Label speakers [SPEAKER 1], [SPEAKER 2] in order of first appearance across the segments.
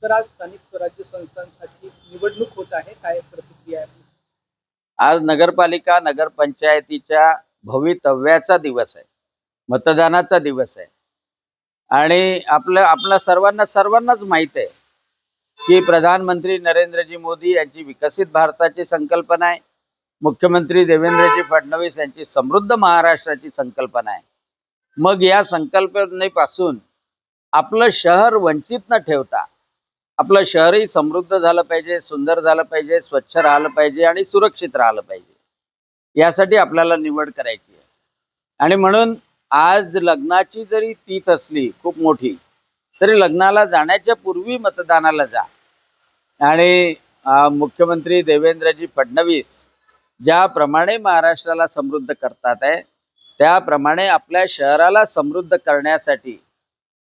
[SPEAKER 1] तर आज स्थानिक स्वराज्य संस्थांसाठी निवडणूक होत आहे. काय प्रतिक्रिया आहे?
[SPEAKER 2] आज नगरपालिका नगरपंचायतीच्या भवितव्याचा दिवस आहे, मतदानाचा दिवस आहे. आणि आपल्या सर्वांनाच माहित आहे की प्रधानमंत्री नरेंद्रजी मोदी यांची विकसित भारताची संकल्पना आहे, मुख्यमंत्री देवेंद्रजी फडणवीस यांची समृद्ध महाराष्ट्राची संकल्पना आहे. मग या संकल्पनेपासून आपलं शहर वंचित न ठेवता आपलं शहरही समृद्ध झालं पाहिजे, सुंदर झालं पाहिजे, स्वच्छ राहिलं पाहिजे आणि सुरक्षित राहिलं पाहिजे, यासाठी आपल्याला निवड करायची आहे. आणि म्हणून आज लग्नाची जरी तीथ असली खूप मोठी, तरी लग्नाला जाण्याच्या पूर्वी मतदानाला जा. आणि मुख्यमंत्री देवेंद्रजी फडणवीस ज्याप्रमाणे महाराष्ट्राला समृद्ध करतात आहे, त्याप्रमाणे आपल्या शहराला समृद्ध करण्यासाठी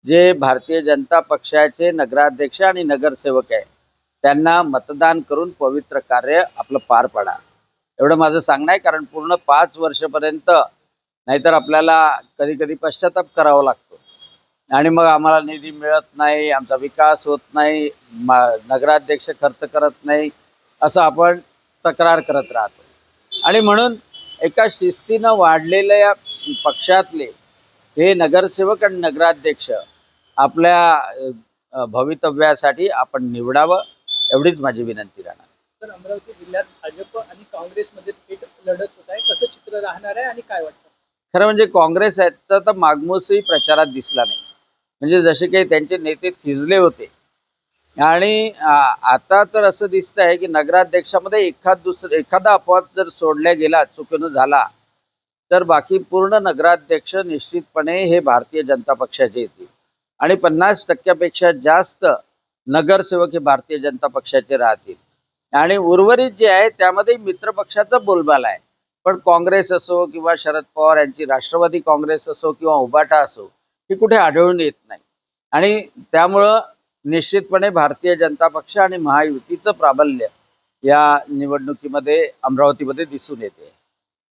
[SPEAKER 2] जे भारतीय जनता पक्षाचे नगराध्यक्ष आणि नगरसेवक आहे, त्यांना मतदान करून पवित्र कार्य आपलं पार पाडा, एवढं माझं सांगणं आहे. कारण पूर्ण 5 वर्षापर्यंत नाहीतर आपल्याला कधी कधी पश्चाताप करावा लागतो आणि मग आम्हाला निधी मिळत नाही, आमचा विकास होत नाही, नगराध्यक्ष खर्च करत नाही, असं आपण तक्रार करत राहतो. आणि म्हणून एका शिस्तीनं वाढलेल्या पक्षातले हे नगरसेवक आणि नगराध्यक्ष आपल्या भवितव्यासाठी आपण निवडावं, एवढीच माझी विनंती राहणार.
[SPEAKER 1] तर अमरावती जिल्ह्यात भाजप आणि काँग्रेसमध्ये थेट लढत होत आहे. कसं चित्र राहणार आहे आणि काय वाटतं?
[SPEAKER 2] खरं म्हणजे काँग्रेस याचा तर मागमूसही प्रचारात दिसला नाही. म्हणजे जसे काही त्यांचे नेते थिजले होते. आणि आता तर असं दिसत आहे की नगराध्यक्षामध्ये एखादा अपवाद जर सोडल्या गेला, चुकीनं झाला, तर बाकी पूर्ण नगराध्यक्ष निश्चितपणे हे भारतीय जनता पक्षाचे येतील. आणि 50% जास्त नगरसेवक हे भारतीय जनता पक्षाचे राहतील. आणि उर्वरित जे आहे त्यामध्ये मित्रपक्षाचा बोलबाला आहे. पण काँग्रेस असो किंवा शरद पवार यांची राष्ट्रवादी काँग्रेस असो किंवा उबाटा असो, हे कुठे आढळून येत नाही. आणि त्यामुळं निश्चितपणे भारतीय जनता पक्ष आणि महायुतीचं प्राबल्य या निवडणुकीमध्ये अमरावतीमध्ये दिसून येते.